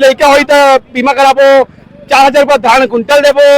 लेके होई तो बीमा कराबो, 4000 रुपया धान कुंटल देबो,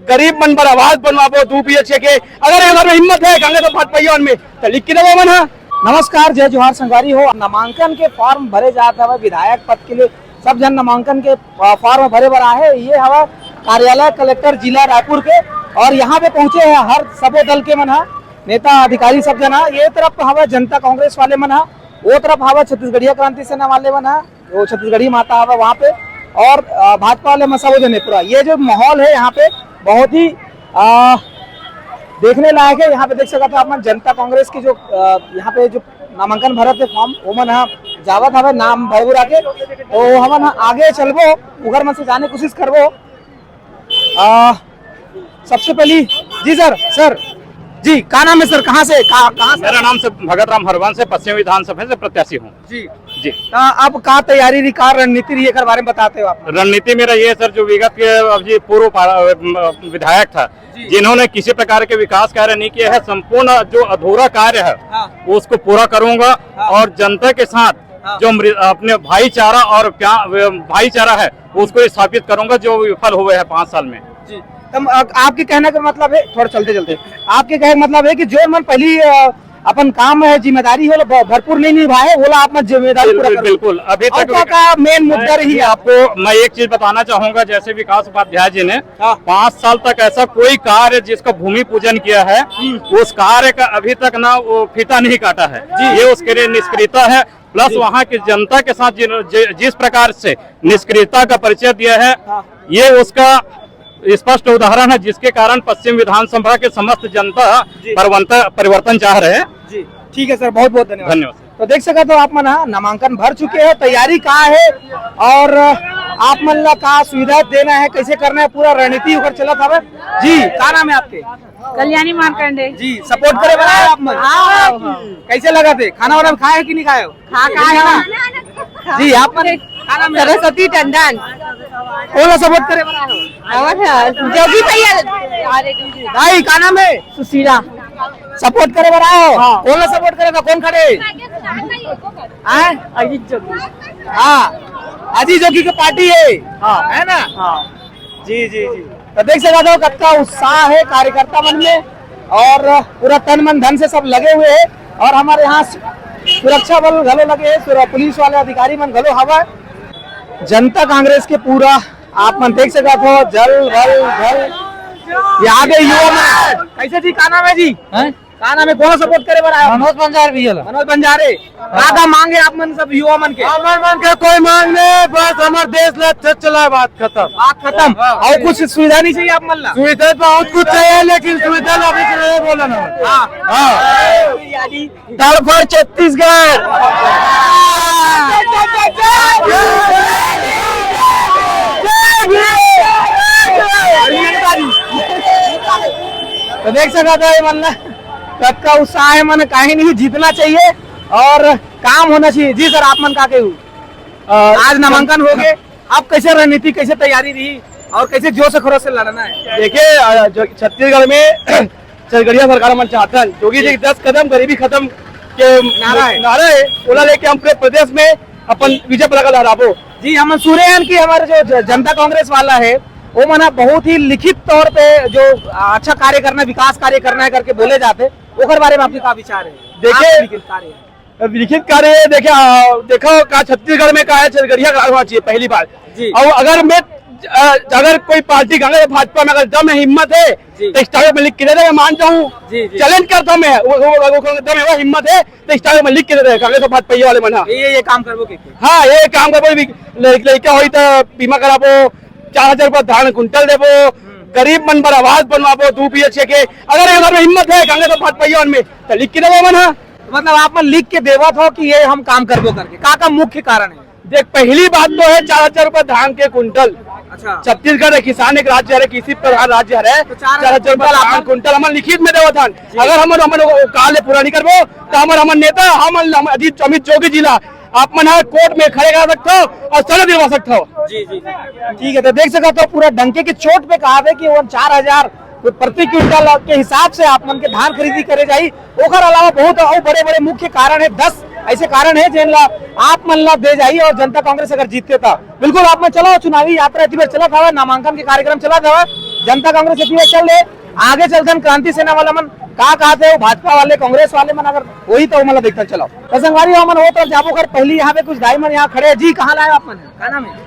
गरीब मन पर आवास बनवाबो 2 BHK के। अगर अगर में हिम्मत है कांग्रेस तो भाजपा में तो लिख के देबो मन। नमस्कार, जय जोहार संगवारी हो। नामांकन के फॉर्म भरे जाते हवे विधायक पद के लिए, सब जन नामांकन के फॉर्म भरे बर आए। ये हवा कार्यालय कलेक्टर जिला रायपुर के, और यहाँ पे पहुंचे हैं हर सबो दल के मन, नेता अधिकारी सब जन। ये तरफ हवा जनता कांग्रेस वाले मन, वो तरफ हवा छत्तीसगढ़िया क्रांति सेना वाले मन, वो छत्तीसगढ़ी माता हवा वहाँ पे, और भाजपा वाले मसावो जन पूरा। ये जो माहौल है यहाँ पे बहुत ही देखने लायक है। यहाँ पे देख सकते आप जनता कांग्रेस की जो यहाँ पे जो नामांकन भरत है फॉर्म, वो मन जावत हवे नाम भरबुरा के, तो हम आगे चलबो उगर मन से जाने की कोशिश करबो। सबसे पहली जी सर जी का नाम है सर, कहाँ से कहाँ से? मेरा नाम भगत राम हरवंश से, पश्चिम विधानसभा से प्रत्याशी हूँ। जी जी। अब का तैयारी रही, का रणनीति रही, एक बारे में बताते हो आप? रणनीति मेरा ये सर, जो विगत के पूर्व विधायक था, जिन्होंने किसी प्रकार के विकास कार्य नहीं किए हैं, संपूर्ण जो अधूरा कार्य है उसको पूरा करूंगा, और जनता के साथ जो अपने भाईचारा और भाईचारा है उसको स्थापित करूंगा, जो विफल हुए हैं 5 साल में। जी। तब आपके कहने का मतलब है, थोड़ा चलते आपके कहने का मतलब है कि जो मन पहली अपन काम है जिम्मेदारी हो भरपूर नहीं निभाए, बोला आप जिम्मेदारी पूरा करो। बिल्कुल। अभी तक का मेन मुद्दा रही आपको मैं एक चीज बताना चाहूंगा, जैसे विकास उपाध्याय जी ने 5 साल तक ऐसा कोई कार्य जिसका भूमि पूजन किया है, उस कार्य का अभी तक ना वो फीता नहीं काटा है। ये उसके लिए निष्क्रियता है। प्लस वहाँ की जनता के साथ जिस प्रकार से निष्क्रियता का परिचय दिया है, ये उसका स्पष्ट उदाहरण है, जिसके कारण पश्चिम विधानसभा के समस्त जनता परिवर्तन चाह रहे हैं। जी ठीक है सर, बहुत बहुत धन्यवाद। धन्यवाद। तो देख सकते हो आप मन नामांकन भर चुके हैं, तैयारी कहाँ है और आप मन ला का सुविधा देना है, कैसे करना है, पूरा रणनीति ऊपर चला था। जी क्या नाम है आपके? कल्याणी मार्कंडे जी। सपोर्ट करे बना आप मन? कैसे लगा थे, खाना वाना खाए है कि नहीं खाए हो? खा जी। आप मन सरस्वती टंडन कौन सपोर्ट करे बना हो? जोगी भैया भाई का नाम है? सुशीला सपोर्ट करे बना हो? कौन सपोर्ट करेगा, कौन खड़े? अजीत जोगी। हाँ, अजीत जोगी की पार्टी है ना? जी जी जी। तो देख सकते हो कितना उत्साह है कार्यकर्ता मन में, और पूरा तन मन धन से सब लगे हुए हैं, और हमारे यहाँ सुरक्षा बल घलो लगे है, पुलिस वाले अधिकारी मन घलो हवा। जनता कांग्रेस के पूरा आप मन देख सकते हो जल भल भल याद है युवा मन। कैसे जी का नाम है जी? का नाम है, कौन सपोर्ट करे बड़ा? मनोज बंजारे भी मनोज बंजारे। का मांगे आप मन सब युवा मन के? हमारे मन के कोई मांग नहीं, बस हमारे देश ला चला, बात खत्म। और कुछ सुविधा नहीं चाहिए आप मन ला? सुविधा बहुत कुछ चाहिए, लेकिन सुविधा अभी के लिए बोला ना। तड़फड़ छत्तीसगढ़। तो देख सकते हो मन सबका उत्साह है, मन कहीं नहीं जीतना चाहिए और काम होना चाहिए। जी सर, आप मन का कहूँ आज नामांकन हो गए, आप कैसे रणनीति, कैसे तैयारी रही, और कैसे जोश खरोश से लड़ना है? देखिए, छत्तीसगढ़ में छत्तीसगढ़िया सरकार मन चाहता है जोगी जी 10 कदम गरीबी खत्म के नारा है, ओला लेके हम पूरे प्रदेश में अपन विजय पताका लहराबो। जी। हम सूर्यन की हमारे जो जनता कांग्रेस वाला है, वो मना बहुत ही लिखित तौर पे जो अच्छा कार्य करना, विकास कार्य करना है करके बोले जाते, ओकर बारे में आपके क्या विचार है? देखिए, लिखित कार्य देखो का छत्तीसगढ़ में का है, छत्तीसगढ़िया होना चाहिए पहली बात। और अगर कोई पार्टी कांग्रेस भाजपा में अगर दम है, हिम्मत है, तो स्टार में लिख के दे दे, मैं मान जाऊँ, चैलेंज करता हूँ मैं, दम है, हिम्मत है तो स्टार में लिख के दे दे कांग्रेस और भाजपा वाले मन। ये काम करबो के? हाँ, ये काम करबो, लड़का होई तो बीमा कराबो, 4000 रुपया धान कुंटल देबो, गरीब मन पर आवास बनवाबो 2 BHK के। अगर अगर में हिम्मत है कांग्रेस और भाजपा में तो लिख के देबो मन। मतलब आप मन लिख के देवत हो कि ये हम काम करबो करके, का मुख्य कारण है? देख, पहली बात तो है 4000 रुपया धान के कुंटल। अच्छा। छत्तीसगढ़ है किसान एक राज्य है, कृषि प्रधान राज्य है, 4000 रुपया धान कुंटल हम लिखित में देवत हन। अगर हम काल पूरा नहीं करबो तो हमार नेता हम अमित जोगी जिला आप मन कोर्ट में खड़े करा सकते हो और सजा दिलवा सकते हो। जी जी ठीक है। तो देख सकते हो पूरा डंके की चोट पे कहा है कि वो 4000 प्रति क्विंटल के हिसाब से आप मन के धान खरीदी करे जाई। ओकर अलावा बहुत और बड़े बड़े मुख्य कारण है, 10 ऐसे कारण है जिनला आप मन ला दे जाइए और जनता कांग्रेस अगर जीतते था बिल्कुल आप में चलो चुनावी यात्रा इतनी बार चला था नामांकन के कार्यक्रम चला था जनता कांग्रेस इतनी बार चल रहे आगे चलते हम क्रांति सेना वाला मन कहा थे वो भाजपा वाले कांग्रेस वाले मन अगर वही तो मतलब देखते चलो तो संगवारी मन हो तो जाबो कर पहली यहाँ पे कुछ डायमंड यहाँ खड़े जी कहाँ लाए आप मन क्या नाम है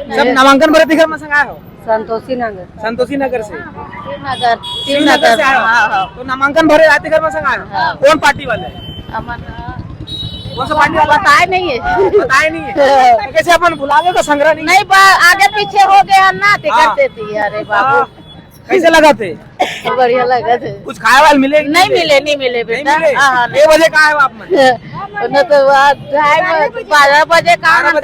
सब नामांकन भरे दिखर में संग आए हो संतोषी नगर संतोषी नगर से शिवनगर शिवनगर से आए हो तो नामांकन भरे आते घर में संग आए हो कौन पार्टी वाले कौन सा पार्टी वाला बताए नहीं है बताए नहीं है तो कैसे अपन बुलावे का संग्रह नहीं आगे पीछे हो गया ना करते थी अरे बाबू कैसे लगा थे बढ़िया लगा थे कुछ खाए वाले मिले नहीं मिले बेटा एक बजे कहा है आप मन तो 12 बजे कहाँ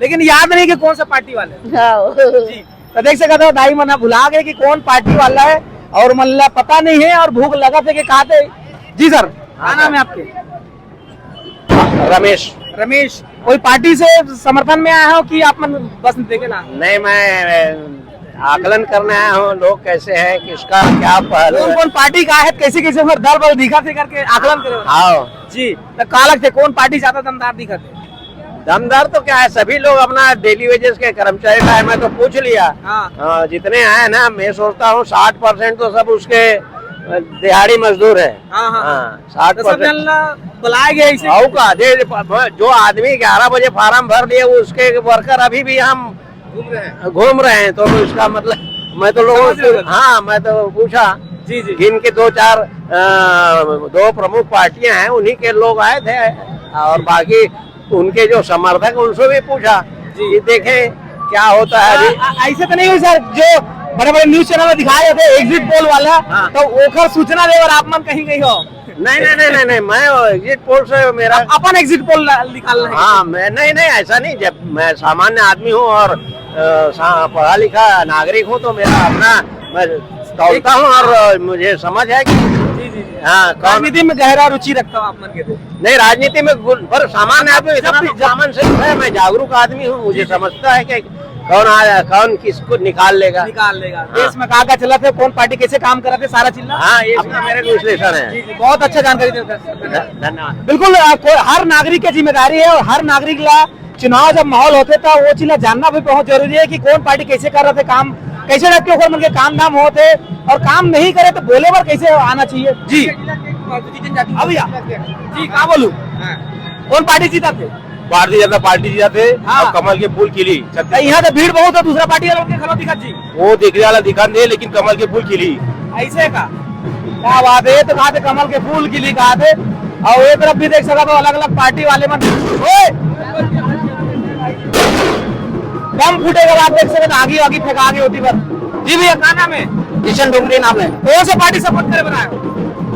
लेकिन याद नहीं कि कौन सा पार्टी वाले जी तो देख सकते हो दाई मना भुला गए कि कौन पार्टी वाला है और मल्ला पता नहीं है और भूख लगा थे कि खाते जी सर क्या नाम है आपके रमेश रमेश कोई पार्टी से समर्थन में आया हो कि आप मन बस देखे ना नहीं, मैं आकलन करने आया हूँ लोग कैसे हैं किसका क्या पहलू कौन है। कौन पार्टी का है कैसे कैसे उधर दल बल दिखा थे करके आकलन करे हाँ जी तो कालक थे कौन पार्टी ज्यादा दमदार दिखा थे दमदार तो क्या है सभी लोग अपना डेली वेजेस के कर्मचारी का है मैं तो पूछ लिया हाँ। जितने आए ना मैं सोचता हूँ 60% तो सब उसके दिहाड़ी मजदूर है हाँ, हाँ। हाँ 60% बुलाए गए इसे आओ का जो आदमी 11 बजे फार्म भर दिए उसके वर्कर अभी भी हम घूम रहे हैं तो उसका मतलब मैं तो लोगों से हाँ मैं तो पूछा जी जी जिन के दो प्रमुख पार्टियां हैं उन्हीं के लोग आए थे और बाकी उनके जो समर्थक उनसे भी पूछा जी देखें क्या होता है अभी ऐसे तो नहीं हुई सर जो बड़े बड़े न्यूज चैनल में दिखाए जाते एग्जिट पोल वाला हाँ। तो ओखर सूचना देवर आप मन कहीं गई हो नहीं मैं एग्जिट पोल से मेरा अपन एग्जिट पोल निकाल रहे हैं हाँ मैं नहीं ऐसा नहीं जब मैं सामान्य आदमी हूँ और पढ़ा लिखा नागरिक हूँ तो मेरा अपना मैं दौड़ता हूँ और मुझे समझ है कि हाँ राजनीति में गहरा रुचि रखता हूँ आप मन के तो नहीं राजनीति में पर सामान्य आदमी इतना तो सामान्य से है मैं जागरूक आदमी हूँ मुझे समझता है कि कौन किसको निकाल लेगा देश में कहा चला थे कौन पार्टी कैसे काम कर रहे थे सारा चिल्ला हाँ ये इसका मेरे को विश्लेषण है बहुत अच्छा जानकारी देते हैं धन्यवाद बिल्कुल हर नागरिक की जिम्मेदारी है और हर नागरिक ला चुनाव जब माहौल होते था वो चीज जानना भी बहुत जरूरी है कि कौन पार्टी कैसे कर रहे थे काम कैसे रख के मन के काम नाम होते और काम नहीं करे तो बोले पर कैसे आना चाहिए जी अभी जी कहा बोलू कौन पार्टी जीता थे भारतीय जनता पार्टी जीता थे हाँ। और कमल के फूल खिली यहाँ तो भीड़ बहुत है दूसरा पार्टी वालों के खलो दिखा जी वो दिखने वाला दिखा नहीं लेकिन कमल के फूल खिली ऐसे का क्या बात है तो कहा थे कमल के फूल के लिए कहा थे और एक तरफ भी देख सका तो अलग अलग पार्टी वाले मन कम फूटेगा आप देख सकते आगे फेंका आगे होती पर जी भैया क्या नाम है किशन डोंगरी नाम है कौन सा पार्टी सपोर्ट करे बनाए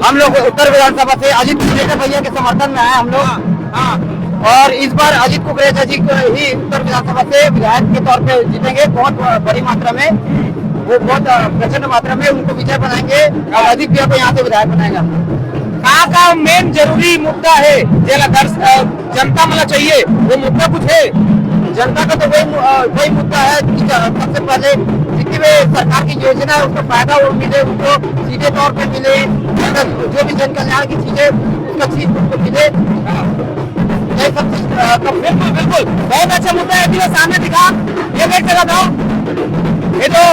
हम लोग उत्तर विधानसभा से अजित कुकरेजा भैया के समर्थन में आए हम लोग और इस बार अजित कुकरेजा जी को ही उत्तर विधानसभा से विधायक के तौर पे जीतेंगे बहुत बड़ी मात्रा में वो बहुत प्रचंड मात्रा में उनको विजय बनाएंगे और अजित भैया को यहाँ से विधायक बनाएगा कहाँ का मेन जरूरी मुद्दा है जनता मतलब चाहिए वो मुद्दा कुछ है जनता का तो वही मुद्दा है कि सबसे पहले जितनी भी सरकार की योजना है उसका फायदा वो मिले उनको सीधे तौर पे मिले जो भी जन कल्याण की चीजें उसका चीज उनको मिले ये सब बिल्कुल बहुत अच्छा मुद्दा है जो सामने दिखा ये देख सकता था ये तो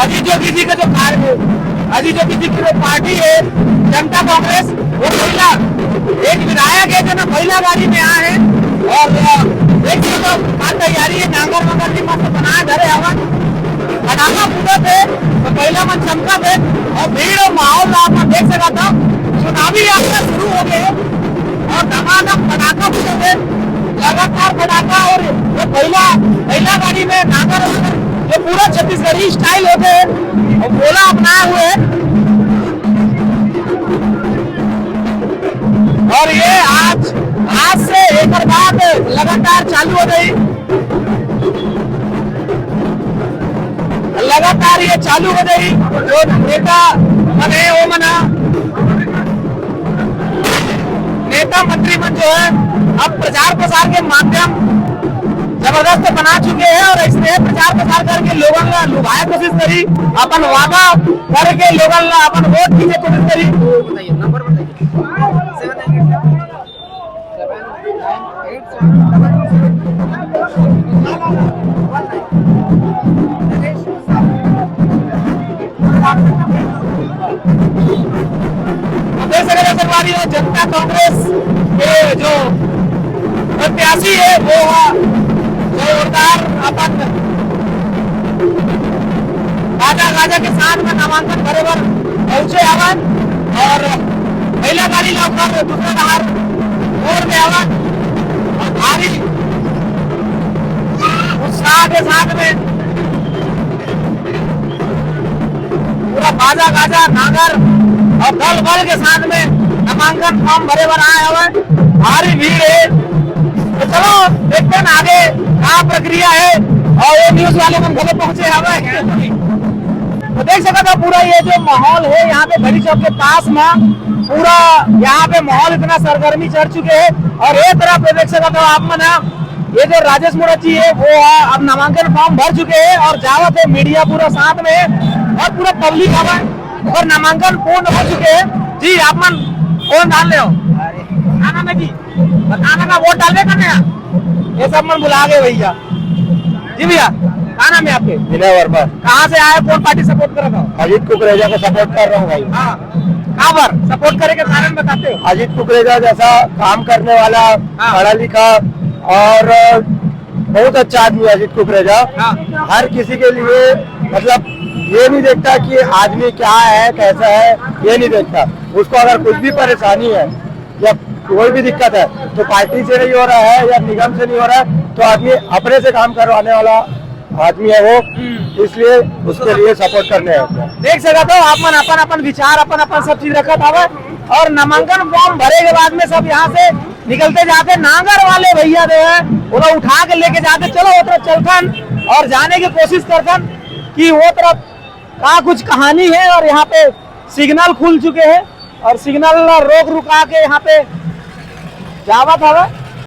अजीत जोगी जी का जो कार्य अजीत जोगी जी की जो पार्टी है जनता कांग्रेस वो महिला एक विधायक है जो ना महिला गाड़ी में आए हैं और देख सकते हो तैयारी है नांगर वांगर की मस्त बनाए धरे हवन पटाखा फूटे थे तो पहला मन चमका थे और भीड़ और माहौल आप देख सका था चुनावी यात्रा शुरू हो गए और धमाधम पटाखा फूटे थे लगातार पटाखा और जो पहला गाड़ी में नांगर जो पूरा छत्तीसगढ़ी स्टाइल होते हैं और गोला अपनाए हुए हैं और ये आज से एक बाद लगातार चालू हो गई लगातार ये चालू हो गई जो नेता बने वो मना नेता मंत्री मन जो है अब प्रचार प्रसार के माध्यम जब जबरदस्त बना चुके हैं और इसने प्रचार प्रसार करके लोगों का लुभाए कोशिश करी, अपन वादा करके लोगों का अपन वोट की कोशिश करी। बताइए नंबर बताइए। जनता कांग्रेस के जो प्रत्याशी है वो जोरदार अपन गाजा गाजा के साथ में नामांकन भरे पर पहुंचे हवन और महिला गाड़ी लौकर दूसरे बाहर रोड में हवन और भारी उत्साह के साथ में पूरा बाजा गाजा नागर और दल बल के साथ में नामांकन फॉर्म भरे पर आए हुए, भारी भीड़ है। तो चलो देखते हैं आगे क्या प्रक्रिया है और वो न्यूज वाले हम घर पहुंचे हमें। तो देख सकते हो पूरा ये जो माहौल है यहाँ पे बड़ी चौक के पास में पूरा यहाँ पे माहौल इतना सरगर्मी चढ़ चुके हैं और एक तरफ देख सकते हो आप मना ये जो राजेश मुड़त जी है वो अब नामांकन फॉर्म भर चुके हैं और जावत है मीडिया पूरा साथ में और पूरा पब्लिक हवा और नामांकन पूर्ण हो चुके हैं। जी आप मन कौन डाल रहे हो? खाना में जी बताना का वोट डालने का नया ये सब मन बुला गए भैया। जी भैया क्या नाम है आपके? विनय वर्मा। कहाँ से आए, कौन पार्टी सपोर्ट कर रहा हो? अजीत कुकरेजा को सपोर्ट कर रहा हूँ भाई। कहाँ पर सपोर्ट करे के कारण बताते हो? अजीत कुकरेजा जैसा काम करने वाला, पढ़ा लिखा और बहुत अच्छा आदमी अजीत कुकरेजा। हर किसी के लिए मतलब ये नहीं देखता कि आदमी क्या है कैसा है, ये नहीं देखता। उसको अगर कुछ भी परेशानी है या कोई भी दिक्कत है तो पार्टी से नहीं हो रहा है या निगम से नहीं हो रहा है तो आदमी अपने से काम करवाने वाला आदमी है वो, इसलिए उसके लिए सपोर्ट करने हैं। देख सकते हो आप मन अपन अपन विचार अपन अपन सब चीज रखा था और नामांकन फॉर्म भरे के बाद में सब यहाँ से निकलते जाते नागर वाले भैया जो है वो लोग उठा के लेके जाते चलो वो तरफ चलखन और जाने की कोशिश करखन कि वो तरफ का कुछ कहानी है और यहाँ पे सिग्नल खुल चुके हैं और सिग्नल रोक रुका के यहाँ पे जावा था।